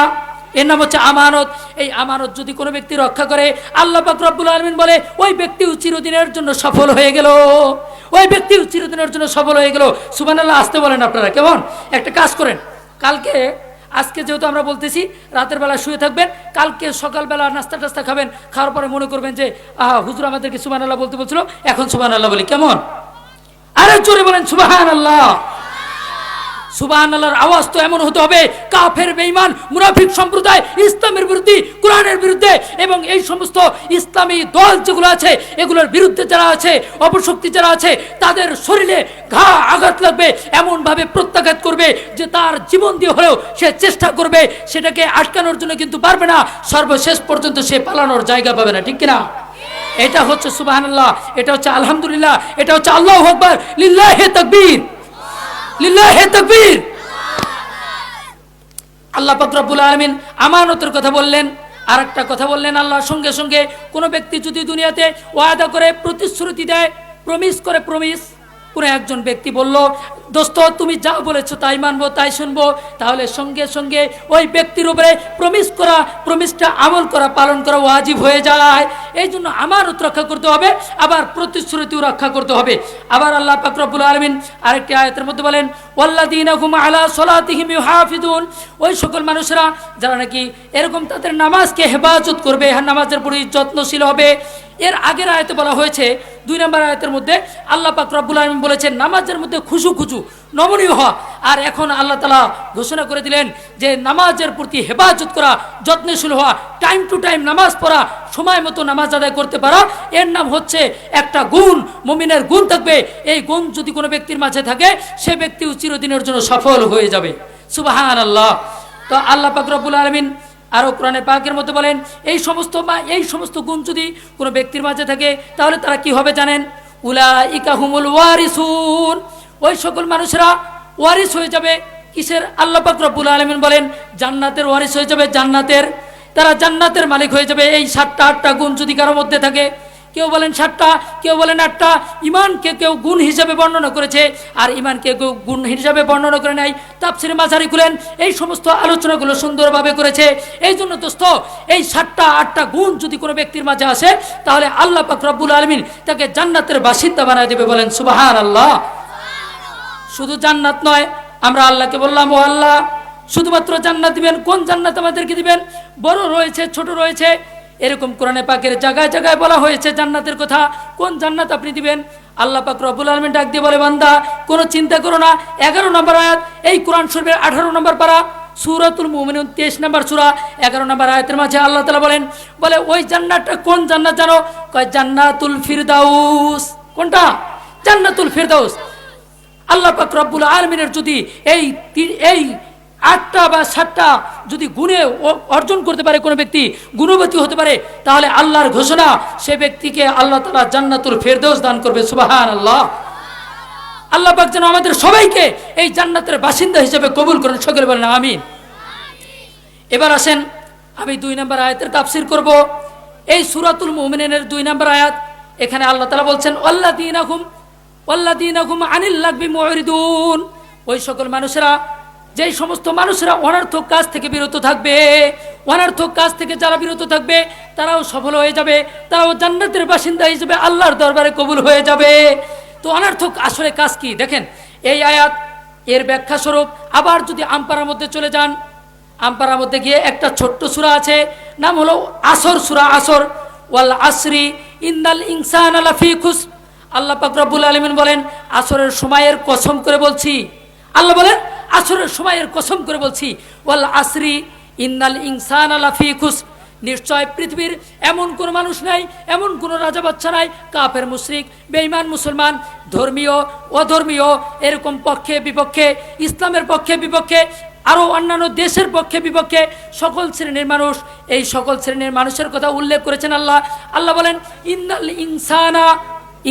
Speaker 1: এর নাম হচ্ছে আমানত। এই আমানত যদি কোনো ব্যক্তি রক্ষা করে, আল্লাহ পাক রব্বুল আলামিন বলে ওই ব্যক্তি চিরদিনের জন্য সফল হয়ে গেল, ওই ব্যক্তি চিরদিনের জন্য সফল হয়ে গেল। সুবহানাল্লাহ আসতে বলেন আপনারা কেমন? একটা কাজ করেন, কালকে আজকে যেহেতু আমরা বলতেছি রাতের বেলা শুয়ে থাকবেন, কালকে সকালবেলা নাস্তা টাস্তা খাবেন, খাওয়ার পরে মনে করবেন যে হুজুর আমাদেরকে সুবহানাল্লাহ বলতে বলছিল, এখন সুবহানাল্লাহ বলি, কেমন? আরে জোরে বলেন সুবহানাল্লাহ। সুবহানাল্লাহর আওয়াজ তো এমন হতে হবে, কাফের বেঈমান মুনাফিক সম্প্রদায় ইসলামের বিরুদ্ধে, কোরআনের বিরুদ্ধে এবং এই সমস্ত ইসলামী দল যেগুলো আছে এগুলোর বিরুদ্ধে যারা আছে, অপশক্তি যারা আছে, তাদের শরীরে ঘা আঘাত লাগবে, এমনভাবে প্রত্যাঘাত করবে যে তার জীবন দিয়ে হলেও সে চেষ্টা করবে সেটাকে আটকানোর জন্য, কিন্তু পারবে না, সর্বশেষ পর্যন্ত সে পালানোর জায়গা পাবে না। ঠিক কিনা? এটা হচ্ছে সুবহানাল্লাহ, এটা হচ্ছে আলহামদুলিল্লাহ, এটা হচ্ছে আল্লাহু আকবার, লিল্লাহি তাকবীর, লিল্লাহি তাকবীর। আল্লাহ পাক রব্বুল আলামিন আমানতের কথা বললেন, আর একটা কথা বললেন আল্লাহ, সঙ্গে সঙ্গে কোনো ব্যক্তি যদি দুনিয়াতে ওয়াদা করে, প্রতিশ্রুতি দেয়, প্রমিস করে, প্রমিস, কোনো একজন ব্যক্তি বলল দোস্ত তুমি যা বলেছো তাই মানবো, তাই শুনবো, তাহলে সঙ্গে সঙ্গে ওই ব্যক্তির উপরে প্রমিস করা, প্রমিসটা আমল করা, পালন করা ওয়াজিব হয়ে যায়। এই জন্য আমানত রক্ষা করতে হবে, আবার প্রতিশ্রুতিও রক্ষা করতে হবে। আবার আল্লাহ পাক রব্বুল আলামিন আরেকটি আয়াতের মধ্যে বলেন, ওয়াল্লাযীনা হুম আলা সলাতিহিম ইউহাফিজুন, ওই সকল মানুষেরা যারা নাকি এরকম তাদের নামাজকে হেফাজত করবে, নামাজের প্রতি যত্নশীল হবে। এর আগের আয়াতে বলা হয়েছে, 2 নম্বর আয়াতের মধ্যে আল্লাহ পাক রব্বুল আলামিন বলেছেন নামাজের মধ্যে খুশু খুশু নমনীয় হওয়া, আর এখন আল্লাহ তাআলা ঘোষণা করে দিলেন যে নামাজের প্রতি হেফাজত করা, যত্নশীল হওয়া, টাইম টু টাইম নামাজ পড়া, সময় মতো নামাজ আদায় করতে পারা, এর নাম হচ্ছে একটা গুণ, মুমিনের গুণ থাকবে। এই গুণ যদি কোনো ব্যক্তির মাঝে থাকে, সে ব্যক্তিও চিরদিনের জন্য সফল হয়ে যাবে। সুবহানাল্লাহ। তো আল্লাহ পাক রব্বুল আলামিন আরও কোরআনে পাকের মধ্যে বলেন, এই সমস্ত গুণ যদি কোনো ব্যক্তির মাঝে থাকে তাহলে তারা কি হবে জানেন? উলাইকা হুমুল ওয়ারিসুন, ওই সকল মানুষেরা ওয়ারিস হয়ে যাবে। কিসের? আল্লাহ পাক রব্বুল আলামিন বলেন জান্নাতের ওয়ারিস হয়ে যাবে, জান্নাতের, তারা জান্নাতের মালিক হয়ে যাবে। এই 7টা 8টা গুণ যদি কারোর মধ্যে থাকে, কেউ বলেন 7টা, কেউ বলেন 8টা, ইমানকে কেউ গুণ হিসেবে বর্ণনা করেছে আর ইমানকে কেউ গুণ হিসেবে বর্ণনা করে নাই। তাফসীরে মাঝারি খুলেন এই সমস্ত আলোচনাগুলো সুন্দরভাবে করেছে। এই জন্য দোস্ত, এই 7টা 8টা গুণ যদি কোনো ব্যক্তির মাঝে আসে, তাহলে আল্লাহ পাক রব্বুল আলামিন তাকে জান্নাতের বাসিন্দা বানায় দেবে। বলেন সুবহানাল্লাহ। শুধু জান্নাত নয়, আমরা আল্লাহকে বললাম ও আল্লাহ শুধুমাত্র জান্নাত দিবেন, কোন জান্নাত আমাদেরকে দিবেন? বড় রয়েছে, ছোট রয়েছে, এরকম কোরআনে পাকের জায়গায় জায়গায় বলা হয়েছে জান্নাতের কথা। কোন জান্নাত আপনি দিবেন? আল্লাহ পাক রব্বুল আলামিন ডাক দিয়ে বলে, বান্দা কোনো চিন্তা করো না। 11 নম্বর আয়াত, এই কোরআন শরীফের 18 নম্বর পারা, সূরাতুল মুমিনুন 23 নম্বর সূরা 11 নম্বর আয়াতের মাঝে আল্লাহ তাআলা বলে ওই জান্নাতটা কোন জান্নাত জানো? কয় জান্নাতুল ফিরদাউস। কোনটা? জান্নাতুল ফিরদাউস। আল্লাহ পাক রব্বুল আলামিনের যদি এই 8টা বা 7টা যদি গুণে অর্জন করতে পারে, কোনো ব্যক্তি গুণবতী হতে পারে, তাহলে আল্লাহর ঘোষণা, সে ব্যক্তিকে আল্লাহ তাআলা জান্নাতুল ফেরদৌস দান করবে। সুবহানাল্লাহ। আল্লাহ পাক যেন আমাদের সবাইকে এই জান্নাতের বাসিন্দা হিসেবে কবুল করেন, সকলে বলেন আমিন। এবার আসেন, আমি 2 নম্বর আয়াতের তাফসীর করব। এই সূরাতুল মুমিনুনের 2 নম্বর আয়াত, এখানে আল্লাহ তাআলা বলছেন ওয়াল্লাযীনা হুম আনিল লাগবি মুরিদুন, ওই সকল মানুষেরা, যেই সমস্ত মানুষেরা অনর্থক কাজ থেকে বিরত থাকবে, অনর্থক কাজ থেকে যারা বিরত থাকবে তারাও সফল হয়ে যাবে, তারাও জান্নাতের বাসিন্দা হিসেবে আল্লাহর দরবারে কবুল হয়ে যাবে। তো অনর্থক আসলে কাজ কি দেখেন, এই আয়াত এর ব্যাখ্যা স্বরূপ আবার যদি আমপারার মধ্যে চলে যান, আমপারার মধ্যে গিয়ে একটা ছোট্ট সূরা আছে, নাম হলো আসর সূরা আসর। ওয়াল আসরি ইন্নাল ইনসানা লাফি খুসর। আল্লাহ পাক রব্বুল আলামিন বলেন আসরের সময়ের কসম করে বলছি, আল্লাহ বলেন আসরের সময়ের কসম করে বলছি, ওয়াল আসরি ইন্নাল ইনসানা লাফি খুসর। নিশ্চয় পৃথিবীর এমন কোন মানুষ নাই, এমন কোন রাজা বাচ্চা নাই, কাফের মুশরিক বেঈমান মুসলমান, ধর্মীয় অধর্মীয়, এরকম পক্ষে বিপক্ষে, ইসলামের পক্ষে বিপক্ষে, আরও অন্যান্য দেশের পক্ষে বিপক্ষে সকল শ্রেণীর মানুষ, এই সকল শ্রেণীর মানুষের কথা উল্লেখ করেছেন আল্লাহ। আল্লাহ বলেন ইন্নাল ইনসানা,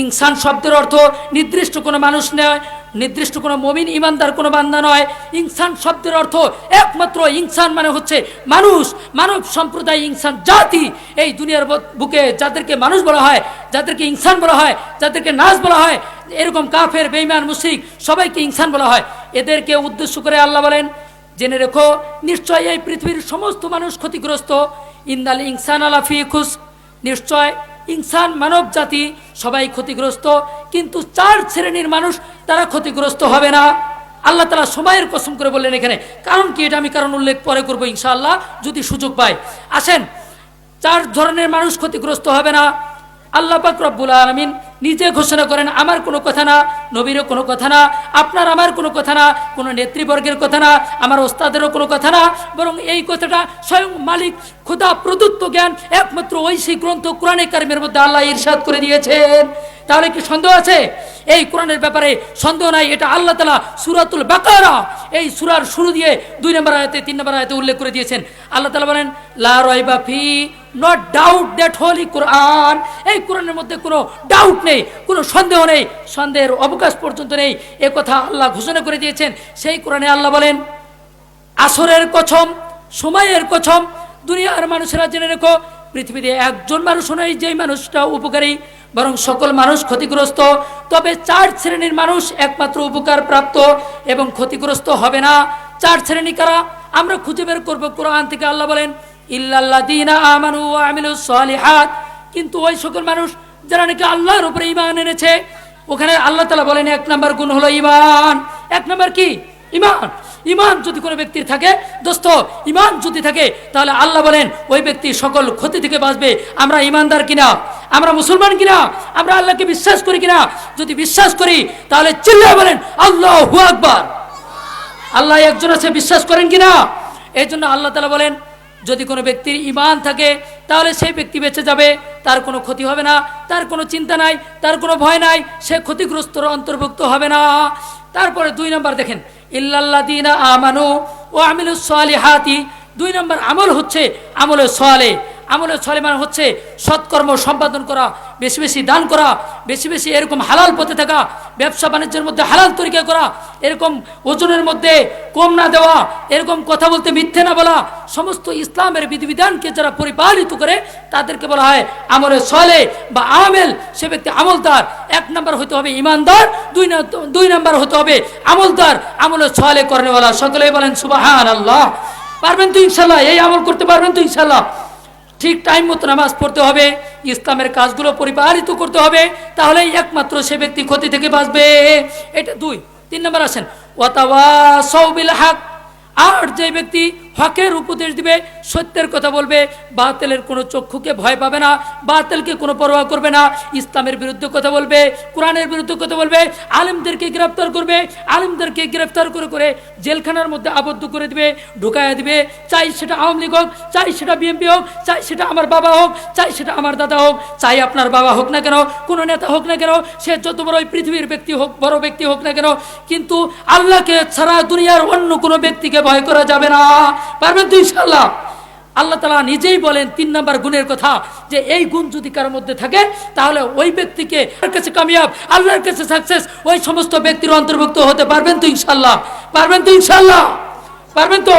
Speaker 1: ইনসান শব্দের অর্থ নির্দিষ্ট কোনো মানুষ নয়, নির্দিষ্ট কোনো মুমিন ইমানদার কোনো বান্দা নয়। ইনসান শব্দের অর্থ একমাত্র ইনসান মানে হচ্ছে মানুষ, মানব সম্প্রদায়, ইনসান জাতি। এই দুনিয়ার বুকে যাদেরকে মানুষ বলা হয়, যাদেরকে ইনসান বলা হয়, যাদেরকে নাস বলা হয়, এরকম কাফের বেঈমান মুশরিক সবাইকে ইনসান বলা হয়। এদেরকে উদ্দেশ্য করে আল্লাহ বলেন জেনে রেখো নিশ্চয় এই পৃথিবীর সমস্ত মানুষ ক্ষতিগ্রস্ত। ইন্নাল ইনসানা লাফি খুসর, নিশ্চয় ইনসান মানব জাতি সবাই ক্ষতিগ্রস্ত, কিন্তু 4 শ্রেণীর মানুষ তারা ক্ষতিগ্রস্ত হবে না। আল্লাহ তাআলা সময়ের কসম করে বললেন এখানে, কারণ কি এটা আমি কারণ উল্লেখ পরে করবো ইনশাআল্লাহ যদি সুযোগ পাই। আসেন, 4 ধরনের মানুষ ক্ষতিগ্রস্ত হবে না। আল্লাহ পাক রব্বুল আলামিন নিজে ঘোষণা করেন, আমার কোনো কথা না, নবীরও কোনো কথা না, আপনার আমার কোনো কথা না, কোনো নেতৃবর্গের কথা না, আমার ওস্তাদেরও কোনো কথা না, বরং এই কথাটা স্বয়ং মালিক খোদা প্রদত্ত জ্ঞান একমাত্র ঐশী গ্রন্থ কোরআনে কারিমের মধ্যে আল্লাহ ইরশাদ করে দিয়েছেন। তাহলে কি সন্দেহ আছে? এই কোরআনের ব্যাপারে সন্দেহ নাই। এটা আল্লাহ তাআলা সূরাতুল বাকারা এই সূরার শুরু দিয়ে 2 নম্বর আয়াতে 3 নম্বর আয়াতে উল্লেখ করে দিয়েছেন। আল্লাহ তাআলা বলেন লা রাইবা ফি, নট ডাউট দ্যাট হোলি কোরআন। এই কোরআনের মধ্যে কোনো ডাউট নেই, কোনো সন্দেহ নেই, সন্দেহের অবকাশ পর্যন্ত নেই, এ কথা আল্লাহ ঘোষণা করে দিয়েছেন। সেই কোরআনে আল্লাহ বলেন আসরের কসম, সময়ের কসম। দুনিয়ার মানুষেরা জেনে রেখো পৃথিবীতে একজন মানুষ নয় যেই মানুষটা উপকারী, বরং সকল মানুষ ক্ষতিগ্রস্ত। তবে 4 শ্রেণীর মানুষ একমাত্র উপকার প্রাপ্ত এবং ক্ষতিগ্রস্ত হবে না। 4 শ্রেণী কারা আমরা খুঁজে বের করবো কোরআন থেকে। আল্লাহ বলেন ইল্লাল্লাযীনা আমানু ওয়া আমিলুস সালিহাত, কিন্তু ওই সকল মানুষ যারা নাকি আল্লাহর উপরে ঈমান এনেছে। ওখানে আল্লাহ তাআলা বলেন 1 নম্বর গুণ হলো ঈমান। 1 নম্বর কি? ঈমান। ঈমান যদি কোনো ব্যক্তির থাকে দোস্ত, ঈমান যদি থাকে তাহলে আল্লাহ বলেন ওই ব্যক্তি সকল ক্ষতি থেকে বাঁচবে। আমরা ঈমানদার কিনা, আমরা মুসলমান কিনা, আমরা আল্লাহকে বিশ্বাস করি কিনা? যদি বিশ্বাস করি তাহলে চিল্লায়ে বলেন আল্লাহু আকবার। আল্লাহ একজন আছে, বিশ্বাস করেন কিনা? এই জন্য আল্লাহ তাআলা বলেন যদি কোনো ব্যক্তির ঈমান থাকে তাহলে সেই ব্যক্তি বেঁচে যাবে, তার কোনো ক্ষতি হবে না, তার কোনো চিন্তা নাই, তার কোনো ভয় নাই, সে ক্ষতিগ্রস্তর অন্তর্ভুক্ত হবে না। তারপরে 2 নম্বর দেখেন ইল্লাল্লাযীনা আমানু ওয়া আমিলুস সালিহাতি। 2 নম্বর আমল হচ্ছে আমলে সালেহ। আমলে সালেহ মানে হচ্ছে সৎকর্ম সম্পাদন করা, বেশি বেশি দান করা, বেশি বেশি এরকম হালাল পথে থাকা, ব্যবসা বাণিজ্যের মধ্যে হালাল তরিকা করা, এরকম ওজনের মধ্যে কম না দেওয়া, এরকম কথা বলতে মিথ্যে না বলা, সমস্ত ইসলামের বিধিবিধানকে যারা পরিপালিত করে তাদেরকে বলা হয় আমলে সালেহ বা আমেল। সে ব্যক্তি আমলদার। 1 নম্বর হতে হবে ইমানদার, 2 নম্বর হতে হবে আমলদার, আমলে সালেহ করেনেওয়ালা। সকলেই বলেন সুবহানাল্লাহ। পারবেন তো ইনশাআল্লাহ? এই আমল করতে পারবেন তো ইনশাআল্লাহ? ঠিক টাইম মতো নামাজ পড়তে হবে, ইসলামের কাজগুলো পরিপালিত করতে হবে, তাহলেই একমাত্র সে ব্যক্তি ক্ষতি থেকে বাঁচবে। এটা 2। 3 নম্বর আসেন ওয়াতাওয়াসাউ বিল হক। আর যে ব্যক্তি হকের উপদেশ দিবে, সত্যের কথা বলবে, বাতিলের কোনো চক্ষুকে ভয় পাবে না, বাতিলকে কোনো পরোয়া করবে না, ইসলামের বিরুদ্ধে কথা বলবে, কোরআনের বিরুদ্ধে কথা বলবে, আলেমদেরকে গ্রেফতার করবে, আলেমদেরকে গ্রেফতার করে করে জেলখানার মধ্যে আবদ্ধ করে দিবে, ঢুকাইয়া দিবে। চাই সেটা আওয়ামী লীগ হোক, চাই সেটা বিএনপি হোক, চাই সেটা আমার বাবা হোক, চাই সেটা আমার দাদা হোক, চাই আপনার বাবা হোক না কেন, কোনো নেতা হোক না কেন, সে যত বড় পৃথিবীর ব্যক্তি হোক, বড় ব্যক্তি হোক না কেন, কিন্তু আল্লাহকে ছাড়া দুনিয়ার অন্য কোনো ব্যক্তিকে ভয় করা যাবে না। পারবেন তো ইনশাআল্লাহ? আল্লাহ তাআলা নিজেই বলেন 3 নম্বর গুণের কথা, যে এই গুণ যদি কার মধ্যে থাকে তাহলে ওই ব্যক্তিকে আল্লাহর কাছে কামিয়াব, আল্লাহর কাছে সাকসেস, ওই সমস্ত ব্যক্তির অন্তর্ভুক্ত হতে পারবেন তো ইনশাআল্লাহ? পারবেন তো ইনশাআল্লাহ? পারবেন তো?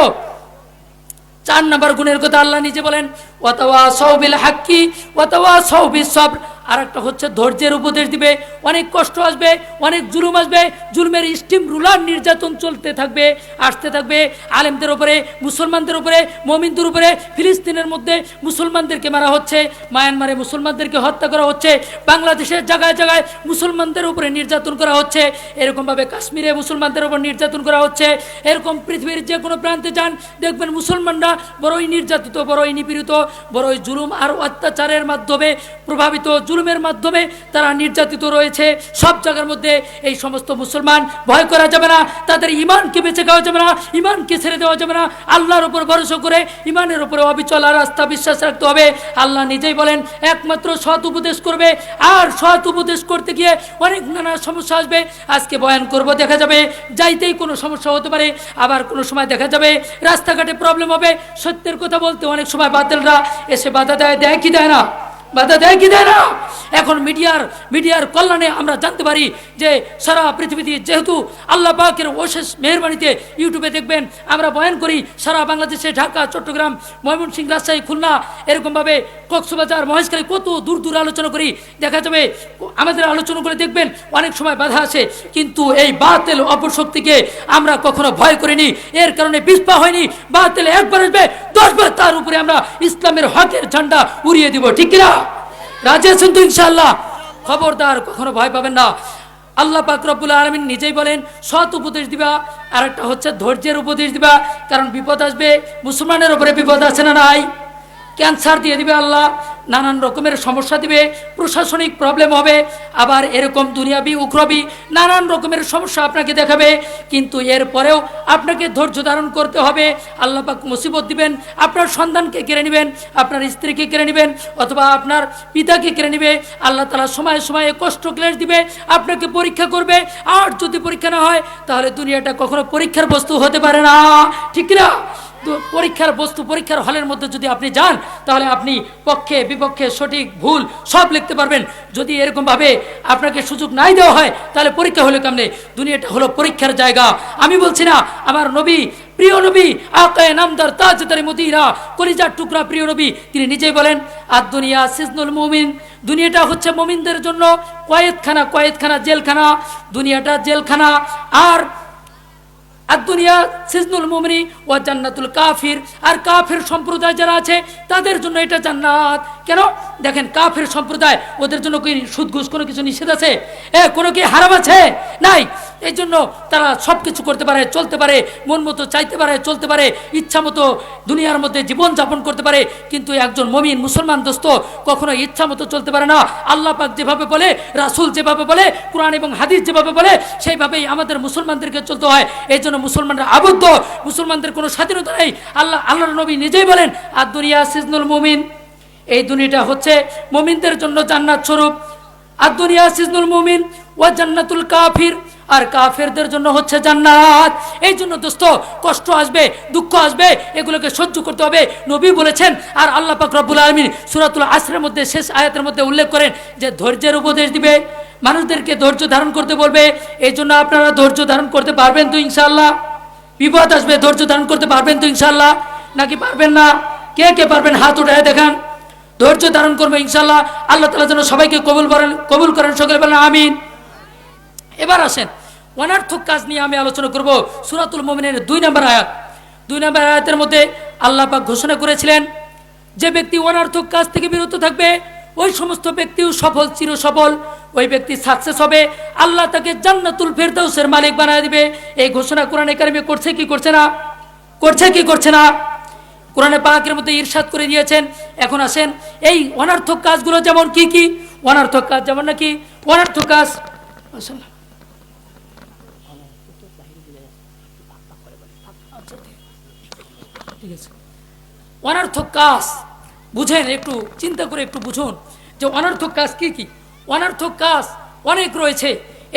Speaker 1: 4 নম্বর গুণের কথা আল্লাহ নিজে বলেন ওয়াতাওয়াসাউ বিল হাক্কি ওয়াতাওয়াসাউ বিস সবর। আর একটা হচ্ছে ধৈর্যের উপদেশ দিবে। অনেক কষ্ট আসবে, অনেক জুলুম আসবে, জুলুমের স্টিম রুলার নির্যাতন চলতে থাকবে, আসতে থাকবে আলেমদের উপরে, মুসলমানদের উপরে, মুমিনদের উপরে। ফিলিস্তিনের মধ্যে মুসলমানদেরকে মারা হচ্ছে, মায়ানমারে মুসলমানদেরকে হত্যা করা হচ্ছে, বাংলাদেশের জায়গায় জায়গায় মুসলমানদের উপরে নির্যাতন করা হচ্ছে, এরকমভাবে কাশ্মীরে মুসলমানদের উপর নির্যাতন করা হচ্ছে। এরকম পৃথিবীর যে কোনো প্রান্তে যান দেখবেন মুসলমানরা বড়ই নির্যাতিত, বড়ই নিপীড়িত, বড়ই জুলুম আর অত্যাচারের মাধ্যমে প্রভাবিত, জুলুমের মাধ্যমে তারা নির্যাতিত রয়েছে। সব জায়গার মধ্যে এই সমস্ত মুসলমান ভয় করা যাবে না, তাদের ইমানকে বেঁচে খাওয়া যাবে না, ইমানকে ছেড়ে দেওয়া যাবে না। আল্লাহর উপর ভরসা করে ইমানের উপরে অবিচল আর আস্থা বিশ্বাস রাখতে হবে। আল্লাহ নিজেই বলেন একমাত্র সৎ উপদেশ করবে, আর সৎ উপদেশ করতে গিয়ে অনেক নানা সমস্যা আসবে। আজকে বয়ান করব, দেখা যাবে যাইতেই কোনো সমস্যা হতে পারে, আবার কোনো সময় দেখা যাবে রাস্তাঘাটে প্রবলেম হবে। সত্যের কথা বলতে অনেক সময় বাতিলরা এসে বাধা দেয়, দেয় কি দেয় না? বাধা দেয় কি দেয় না? এখন মিডিয়ার কল্যাণে আমরা জানতে পারি যে সারা পৃথিবীতে, যেহেতু আল্লাহ পাকের অশেষ মেহেরবানিতে ইউটিউবে দেখবেন আমরা বয়ান করি সারা বাংলাদেশে, ঢাকা, চট্টগ্রাম, ময়মনসিংহ, রাজশাহী, খুলনা, এরকমভাবে কক্সবাজার, মহেশখালী, কত দূর দূর আলোচনা করি। দেখা যাবে আমাদের আলোচনা করে দেখবেন অনেক সময় বাধা আসে, কিন্তু এই বাতিল অপশক্তিকে আমরা কখনো ভয় করিনি। এর কারণে পিছপা হয়নি। বাতিল একবার আসবে, 10 বার তার উপরে আমরা ইসলামের হকের ঝান্ডা উড়িয়ে দিব। ঠিক কিনা? রাজি আছেন তো ইনশাআল্লাহ? খবরদার, কখনো ভয় পাবেন না। আল্লাহ পাক রব্বুল আলামিন নিজেই বলেন সৎ উপদেশ দিবা, আর একটা হচ্ছে ধৈর্যের উপদেশ দিবা। কারণ বিপদ আসবে, মুসলমানের উপরে বিপদ আছে না নাই? ক্যান্সার দিয়ে দিবে আল্লাহ, নানান রকমের সমস্যা দিবে, প্রশাসনিক প্রবলেম হবে, আবার এরকম দুনিয়াবি উখরবি নানান রকমের সমস্যা আপনাকে দেখাবে। কিন্তু এরপরেও আপনাকে ধৈর্য ধারণ করতে হবে। আল্লাহ পাক মুসিবত দিবেন, আপনার সন্তানকে কেড়ে নেবেন, আপনার স্ত্রীকে কেড়ে নেবেন, অথবা আপনার পিতাকে কেড়ে নেবে। আল্লাহ তাআলা সময়ে সময়ে কষ্ট ক্লেশ দিবে, আপনাকে পরীক্ষা করবে। আর যদি পরীক্ষা না হয় তাহলে দুনিয়াটা কখনো পরীক্ষার বস্তু হতে পারে না। ঠিক না? পরীক্ষার বস্তু, পরীক্ষার হলের মধ্যে যদি আপনি যান তাহলে আপনি পক্ষে বিপক্ষে সঠিক ভুল সব লিখতে পারবেন। যদি এরকমভাবে আপনাকে সুযোগ নাই দেওয়া হয় তাহলে পরীক্ষা হলো কেমনে? দুনিয়াটা হলো পরীক্ষার জায়গা। আমি বলছি না, আমার নবী, প্রিয় নবী, আকায়ে নামদার তাজদারে মদিনা, কলিজার টুকরা প্রিয় নবী, তিনি নিজেই বলেন আর দুনিয়া সিজনুল মুমিন, দুনিয়াটা হচ্ছে মুমিনদের জন্য কয়েদখানা, জেলখানা। দুনিয়াটা জেলখানা, আর দুনিয়া সিজনুল মুমিনি ওয়া জান্নাতুল কাফির, আর কাফের সম্প্রদায় যারা আছে তাদের জন্য এটা জান্নাত। কেন? দেখেন কাফের সম্প্রদায়, ওদের জন্য কি সুদ ঘুষ কোনো কিছু নিষেধ আছে? কোনো কি হারাম আছে? নাই। এই জন্য তারা সব কিছু করতে পারে, চলতে পারে, মন মতো চাইতে পারে, চলতে পারে, ইচ্ছা মতো দুনিয়ার মধ্যে জীবন যাপন করতে পারে। কিন্তু একজন মুমিন মুসলমান দোস্ত কখনো ইচ্ছা মতো চলতে পারে না। আল্লাহ পাক যেভাবে বলে, রাসূল যেভাবে বলে, কোরআন এবং হাদিস যেভাবে বলে, সেইভাবেই আমাদের মুসলমানদেরকে চলতে হয়। এই জন্য মুসলমানরা আবদ্ধ, মুসলমানদের কোনো স্বাধীনতা নেই। আল্লাহর নবী নিজেই বলেন আর দুনিয়া সিজনুল মুমিন, এই দুনিয়াটা হচ্ছে মুমিনদের জন্য জান্নাত স্বরূপ। আর দুনিয়া সিজনুল মুমিন ওয়া জান্নাতুল কাফির, আর কাফেরদের জন্য হচ্ছে জান্নাত। এই জন্য দোস্ত কষ্ট আসবে, দুঃখ আসবে, এগুলোকে সহ্য করতে হবে। নবী বলেছেন, আর আল্লাহ পাক রব্বুল আলামিন সূরাতুল আসরের মধ্যে শেষ আয়াতের মধ্যে উল্লেখ করেন যে ধৈর্যের উপদেশ দিবে, মানুষদেরকে ধৈর্য ধারণ করতে বলবে। এই জন্য আপনারা ধৈর্য ধারণ করতে পারবেন তো ইনশাআল্লাহ? বিপদ আসবে, ধৈর্য ধারণ করতে পারবেন তো ইনশাআল্লাহ? নাকি পারবেন না? কে কে পারবেন হাত উঠায় দেখান। ধৈর্য ধারণ করবে ইনশাআল্লাহ। আল্লাহ তাআলা যেন সবাইকে কবুল করেন, সকলে বলেন আমিন। এবার আসেন, অনর্থক কাজ নিয়ে আমি আলোচনা করব। সূরাতুল মুমিনের 2 নম্বর আয়াত। 2 নম্বর আয়াতের মধ্যে আল্লাহ পাক ঘোষণা করেছিলেন যে ব্যক্তি অনর্থক কাজ থেকে বিরত থাকবে ওই সমস্ত ব্যক্তিও সফল, চির সফল, ওই ব্যক্তি সাকসেস হবে। আল্লাহ তাকে জান্নাতুল ফেরদাউসের মালিক বানায় দিবে। এই ঘোষণা কোরআনে কারিমে করছে কি করছে না? করছে কি করছে না? কোরআনে পাকের মধ্যে ইরশাদ করে দিয়েছেন। এখন আসেন, এই অনর্থক কাজগুলো যেমন কি কি? অনর্থক কাজ যেমন নাকি অনর্থক কাজ, ঠিক আছে, অনর্থক কাজ বুঝেন, একটু চিন্তা করে একটু বুঝুন যে অনর্থক কাজ কি কি। অনর্থক কাজ অনেক রয়েছে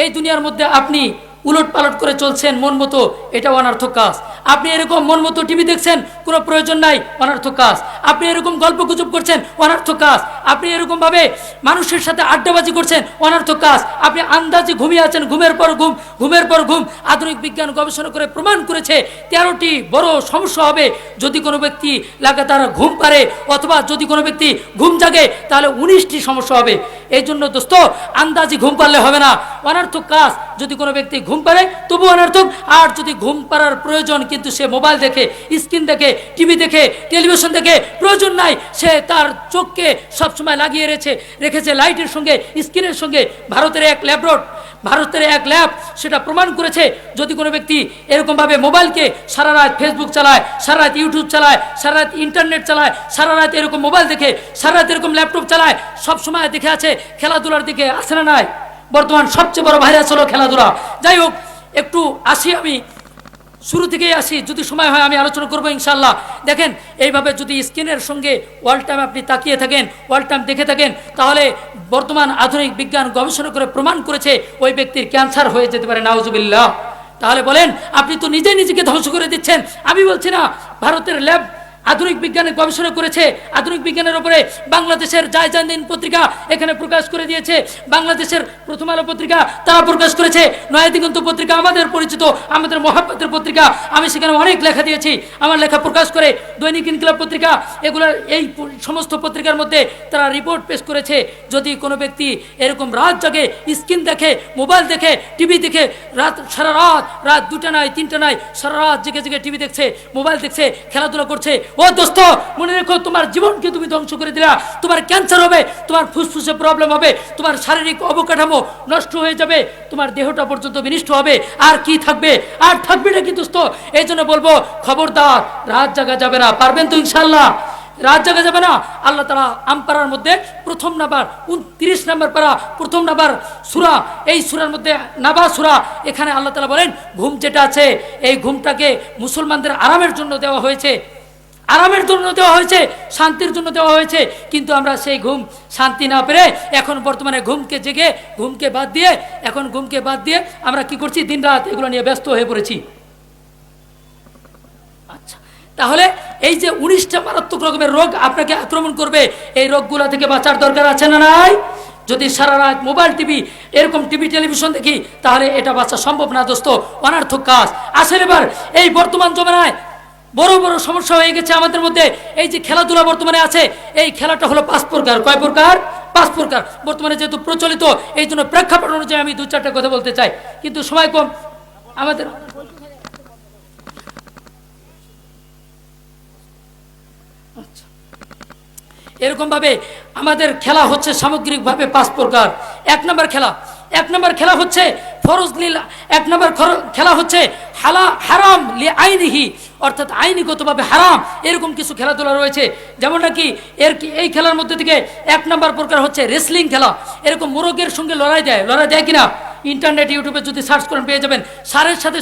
Speaker 1: এই দুনিয়ার মধ্যে। আপনি উলট পালট করে চলছেন মন মতো, এটা অনর্থক কাজ। আপনি এরকম মন মতো টিভি দেখছেন, কোনো প্রয়োজন নাই, অনর্থক কাজ। আপনি এরকম গল্প গুজব করছেন, অনর্থক কাজ। আপনি এরকম ভাবে মানুষের সাথে আড্ডাবাজি করছেন, অনর্থক কাজ। আপনি আন্দাজে ঘুমিয়ে আছেন, ঘুমের পর ঘুম, ঘুমের পর ঘুম। আধুনিক বিজ্ঞান গবেষণা করে প্রমাণ করেছে 13টি বড় সমস্যা হবে যদি কোনো ব্যক্তি লাগাতার ঘুম পারে, অথবা যদি কোনো ব্যক্তি ঘুম জাগে তাহলে 19টি সমস্যা হবে। এই জন্য দোস্ত, আন্দাজি ঘুম পারলে হবে না, অনর্থক কাজ। যদি কোনো ব্যক্তি ঘুম পারে তবু অনর্থক। আর যদি ঘুম পাড়ার প্রয়োজন কিন্তু সে মোবাইল দেখে, স্ক্রিন দেখে, টিভি দেখে, টেলিভিশন দেখে, প্রয়োজন নাই, সে তার চোখকে সবসময় লাগিয়ে রেখেছে লাইটের সঙ্গে, স্ক্রিনের সঙ্গে। ভারতের এক ল্যাব সেটা প্রমাণ করেছে, যদি কোনো ব্যক্তি এরকমভাবে মোবাইলকে সারা রাত ফেসবুক চালায়, সারা রাত ইউটিউব চালায়, সারা রাত ইন্টারনেট চালায়, সারা রাত এরকম মোবাইল দেখে, সারা রাত এরকম ল্যাপটপ চালায়, সবসময় দেখে আছে খেলাধুলার দিকে আসে না নাই? বর্তমান সবচেয়ে বড় ভাইরাস হলো খেলাধুলা। যাই হোক, একটু আসি, আমি শুরু থেকেই আসি, যদি সময় হয় আমি আলোচনা করবো ইনশাল্লাহ। দেখেন, এইভাবে যদি স্ক্রিনের সঙ্গে ওয়াল টাইম আপনি তাকিয়ে থাকেন, ওয়াল টাইম দেখে থাকেন, তাহলে বর্তমান আধুনিক বিজ্ঞান গবেষণা করে প্রমাণ করেছে ওই ব্যক্তির ক্যান্সার হয়ে যেতে পারে, নাউজুবিল্লাহ। তাহলে বলেন, আপনি তো নিজেকে ধ্বংস করে দিচ্ছেন। আমি বলছি না, ভারতের ল্যাব আধুনিক বিজ্ঞানে গবেষণা করেছে। আধুনিক বিজ্ঞানের উপরে বাংলাদেশের জায়জানদিন পত্রিকা এখানে প্রকাশ করে দিয়েছে, বাংলাদেশের প্রথম আলো পত্রিকা তারা প্রকাশ করেছে, নয়া দিগন্ত পত্রিকা আমাদের পরিচিত, আমাদের মহাব্বতের পত্রিকা, আমি সেখানে অনেক লেখা দিয়েছি, আমার লেখা প্রকাশ করে দৈনিক ইনকিলাব পত্রিকা, এগুলো এই সমস্ত পত্রিকার মধ্যে তারা রিপোর্ট পেশ করেছে। যদি কোনো ব্যক্তি এরকম রাত জাগে, স্ক্রিন দেখে, মোবাইল দেখে, টিভি দেখে, সারা রাত 2টা নয় 3টা নয়, সারা রাত জেগে টিভি দেখছে, মোবাইল দেখছে, খেলাধুলা করছে, ও দোস্ত, মনে রেখো, তোমার জীবনকে তুমি ধ্বংস করে দিলা। তোমার ক্যান্সার হবে, তোমার ফুসফুসে প্রবলেম হবে, তোমার শারীরিক অবকাঠামো নষ্ট হয়ে যাবে, তোমার দেহটা পর্যন্ত বিনষ্ট হবে। আর কি থাকবে? আর থাকবে না কি দোস্ত? এই জন্য বলবো, খবরদার, রাত জাগা যাবে না। পারবেন তো ইনশাল্লাহ? রাত জাগা যাবে না। আল্লাহ তাআলা আমপারার মধ্যে প্রথম নাম্বার 29 নম্বর পারা, প্রথম নাম্বার সূরা, এই সূরার মধ্যে নাবা সূরা, এখানে আল্লাহ তাআলা বলেন, ঘুম যেটা আছে এই ঘুমটাকে মুসলমানদের আরামের জন্য দেওয়া হয়েছে, আরামের জন্য দেওয়া হয়েছে, শান্তির জন্য দেওয়া হয়েছে। কিন্তু আমরা সেই ঘুম শান্তি না পেরে এখন বর্তমানে ঘুমকে বাদ দিয়ে আমরা কি করছি? দিন রাত এগুলো নিয়ে ব্যস্ত হয়ে পড়েছি। আচ্ছা, তাহলে এই যে 19টা মারাত্মক রকমের রোগ আপনাকে আক্রমণ করবে, এই রোগগুলো থেকে বাঁচার দরকার আছে না নাই? যদি সারা রাত মোবাইল টিভি এরকম টেলিভিশন দেখি, তাহলে এটা বাঁচা সম্ভব না দোস্ত, অনর্থক কাজ। আসলে এবার এই বর্তমান জমানায় বড় বড় সমস্যা হয়ে গেছে আমাদের মধ্যে। এই যে খেলাধুলা বর্তমানে আছে, এই খেলাটা হলো 5 প্রকার। কয় প্রকার? 5 প্রকার। বর্তমানে যেহেতু প্রচলিত, এই জন্য প্রেক্ষাপট অনুযায়ী আমি 2-4টা কথা বলতে চাই, কিন্তু সময় কম আমাদের। এরকম ভাবে আমাদের খেলা হচ্ছে সামগ্রিকভাবে 5 প্রকার। এক নম্বর খেলা হচ্ছে ফরজ লীলা। 1 নম্বর খেলা হচ্ছে হারাম লি আইনিহি, অর্থাৎ আইনিগতভাবে হারাম, এরকম কিছু খেলাধুলা রয়েছে। যেমন নাকি এই খেলার মধ্যে থেকে 1 নম্বর প্রকার হচ্ছে রেসলিং খেলা। এরকম মোরগের সঙ্গে লড়াই দেয় কিনা? ইন্টারনেট ইউটিউবে যদি সার্চ করেন পেয়ে যাবেন। সারের সাথে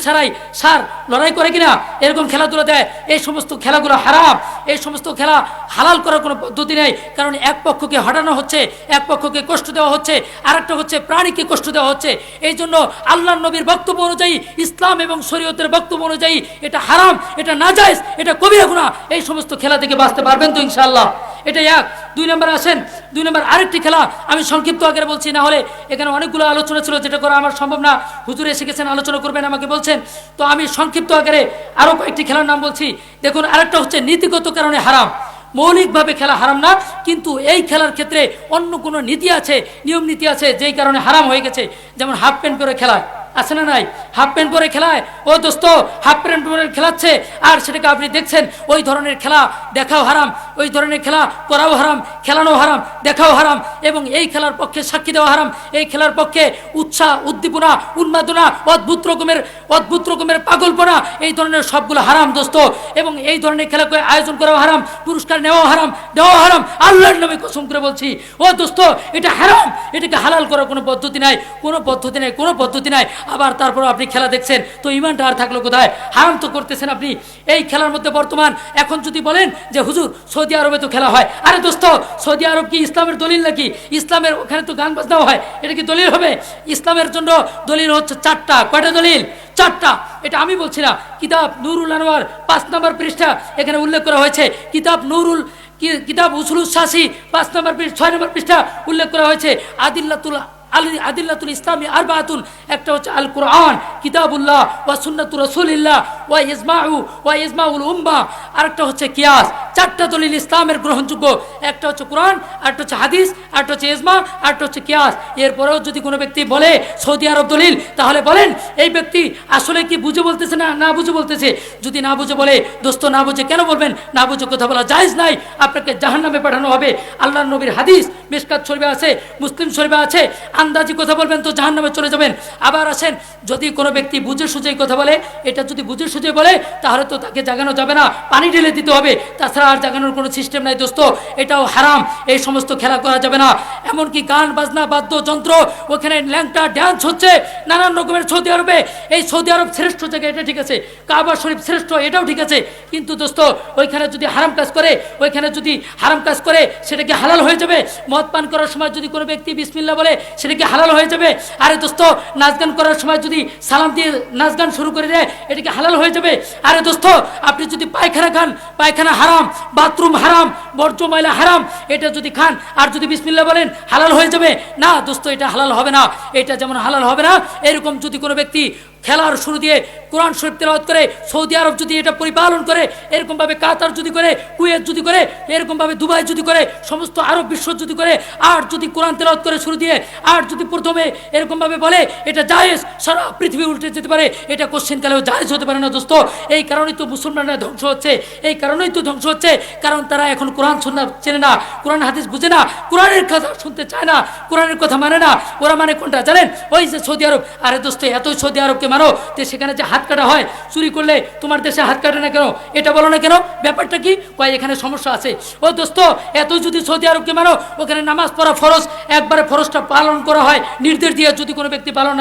Speaker 1: সার লড়াই করে কিনা, এরকম খেলাধুলা দেয়। এই সমস্ত খেলাগুলো হারাম। এই সমস্ত খেলা হালাল করার কোনো পদ্ধতি নেই, কারণ এক পক্ষকে হটানো হচ্ছে, এক পক্ষকে কষ্ট দেওয়া হচ্ছে, আর একটা হচ্ছে প্রাণীকে কষ্ট দেওয়া হচ্ছে। এই জন্য আল্লাহর নবীর বক্তব্য অনুযায়ী, ইসলাম এবং শরীয়তের বক্তব্য অনুযায়ী এটা হারাম, এটা নাজায়েজ, এটা কবিরা গুনাহ। এই সমস্ত খেলা থেকে বাঁচতে পারবেন তো ইনশাআল্লাহ? এটা এক। 2 নম্বর আসেন, 2 নম্বর আরেকটি খেলা আমি সংক্ষিপ্ত আকারে বলছি, না হলে এখানে অনেকগুলো আলোচনা ছিল, যেটা করা আমার সম্ভব না। হুজুর এসে গেছেন, আলোচনা করবেন আমাকে বলছেন, তো আমি সংক্ষিপ্ত আকারে আরো কয়েকটি খেলার নাম বলছি। দেখুন, আরেকটা হচ্ছে নীতিগত কারণে হারাম। মৌলিকভাবে খেলা হারাম না, কিন্তু এই খেলার ক্ষেত্রে অন্য কোনো নীতি আছে, নিয়ম নীতি আছে, যেই কারণে হারাম হয়ে গেছে। যেমন হাফ প্যান্ট পরে খেলায়, আছে না নাই? হাফ প্যান্ট পরে খেলায়, ও দোস্ত, হাফ প্যান্ট পরে খেলাচ্ছে, আর সেটাকে আপনি দেখছেন। ওই ধরনের খেলা দেখাও হারাম, ওই ধরনের খেলা করাও হারাম, খেলানো হারাম, দেখাও হারাম, এবং এই খেলার পক্ষে সাক্ষী দেওয়া হারাম। এই খেলার পক্ষে উৎসাহ, উদ্দীপনা, উন্মাদনা, অদ্ভুত রকমের পাগলপনা, এই ধরনের সবগুলো হারাম দোস্ত। এবং এই ধরনের খেলাকে আয়োজন করাও হারাম, পুরস্কার নেওয়া হারাম, দেওয়া হারাম। আল্লাহর নামে কসম করে বলছি, ও দোস্ত, এটা হারাম। এটাকে হালাল করার কোনো পদ্ধতি নাই, কোনো পদ্ধতি নাই। আবার তারপর আপনি খেলা দেখছেন, তো ইমানটা আর থাকলো কোথায়? হারাম তো করতেছেন আপনি। এই খেলার মধ্যে বর্তমান এখন যদি বলেন যে হুজুর সৌদি আরবে তো খেলা হয়, আরে দোস্ত, সৌদি আরব কি ইসলামের দলিল নাকি? ইসলামের ওখানে তো গান বাজনাও হয়, এটা কি দলিল হবে? ইসলামের জন্য দলিল হচ্ছে 4টা। কয়টা দলিল? 4টা। এটা আমি বলছি না, কিতাব নুরুল আনোয়ার 5 নম্বর পৃষ্ঠা এখানে উল্লেখ করা হয়েছে। কিতাব কিতাব উসুলুস শাসি 5 নম্বর 6 নম্বর পৃষ্ঠা উল্লেখ করা হয়েছে আদিল্লাতুল ইসলামী আরবাতুন, একটা হচ্ছে আল কোরআন কিতাবুল্লাহ ওয়া সুন্নাতু রাসূলিল্লাহ ওয়া ইজমাউল উম্মাহ, আরেকটা হচ্ছে কিয়াস। 4টা দলিল ইসলামের গ্রহণযোগ্য, একটা হচ্ছে কোরআন, আরেকটা হচ্ছে হাদিস, আরেকটা হচ্ছে ইজমা, আরেকটা হচ্ছে কিয়াস। এরপরেও যদি কোনো ব্যক্তি বলে সৌদি আরব দলিল, তাহলে বলেন এই ব্যক্তি আসলে কি বুঝে বলতেছে না বুঝে বলতেছে? যদি না বুঝে বলে, দোস্ত না বুঝে কেন বলবেন? না বুঝে কথা বলা জায়েজ নাই, আপনাকে জাহান্নামে পাঠানো হবে। আল্লাহর নবীর হাদিস মিশকাত শরীফে আছে, মুসলিম শরীফে আছে, আন্দাজি কথা বলবেন তো জাহান্নামে চলে যাবেন। আবার আসেন, যদি কোনো ব্যক্তি বুঝে সুঝে কথা বলে, এটা যদি বুঝে সুঝে বলে তাহলে তো তাকে জাগানো যাবে না, পানি ঢেলে দিতে হবে, তাছাড়া আর জাগানোর কোনো সিস্টেম নাই দোস্ত, এটাও হারাম। এই সমস্ত খেলা করা যাবে না। এমনকি গান বাজনা বাদ্যযন্ত্র, ওখানে ল্যাংটা ড্যান্স হচ্ছে নানান রকমের সৌদি আরবে। এই সৌদি আরব শ্রেষ্ঠ জায়গা, এটা ঠিক আছে, কাবা শরীফ শ্রেষ্ঠ, এটাও ঠিক আছে, কিন্তু দোস্ত ওইখানে যদি হারাম কাজ করে সেটা কি হালাল হয়ে যাবে? মদ পান করার সময় যদি কোনো ব্যক্তি বিসমিল্লাহ বলে, সেটা কি হালাল হয়ে যাবে? আরে দোস্ত নাচ গান করার সময় যদি সালাম দিয়ে নাচ গান শুরু করে দেয়, এটা কি হালাল হয়ে যাবে? আরে দোস্ত আপনি যদি পায়খানা খান, পায়খানা হারাম, বাথরুম হারাম, বর্জ্য ময়লা হারাম, এটা যদি খান আর যদি বিসমিল্লাহ বলেন, হালাল হয়ে যাবে? না দোস্ত, এটা হালাল হবে না। এটা যেমন হালাল হবে না, এরকম যদি কোনো ব্যক্তি খেলার শুরু দিয়ে কোরআন শরীফ তেলাওয়াত করে, সৌদি আরব যদি এটা পরিপালন করে, এরকমভাবে কাতার যদি করে, কুয়েত যদি করে, এরকমভাবে দুবাই যদি করে, সমস্ত আরব বিশ্ব যদি করে, আর যদি কোরআন তেলাওয়াত করে শুরু দিয়ে, আর যদি প্রথমে এরকমভাবে বলে এটা জায়েজ, সারা পৃথিবী উল্টে যেতে পারে, এটা কোশ্চেনকালেও জায়েজ হতে পারে না দোস্ত। এই কারণেই তো মুসলমানরা ধ্বংস হচ্ছে, এই কারণেই তো ধ্বংস হচ্ছে, কারণ তারা এখন কোরআন সুন্নাহ চেনে না, কোরআন হাদিস বুঝে না, কোরআনের কথা শুনতে চায় না, কোরআনের কথা মানে না। ওরা মানে কোনটা জানেন? ওই যে সৌদি আরব। আরে দোস্ত এতই সৌদি আরবকে মানো যে সেখানে যে হাত কাটা হয়, চুরি করলে তোমার দেশে হাত কাটে না কেন, এটা বলো না কেন? ব্যাপারটা কি? কয় এখানে সমস্যা আছে। ও দোস্ত এতই যদি সৌদি আরবকে মানো, ওখানে নামাজ পড়া ফরজ, একবারে ফরজটা পালন করা হয়, নির্দেশ দিয়ে যদি কোনো ব্যক্তি পালন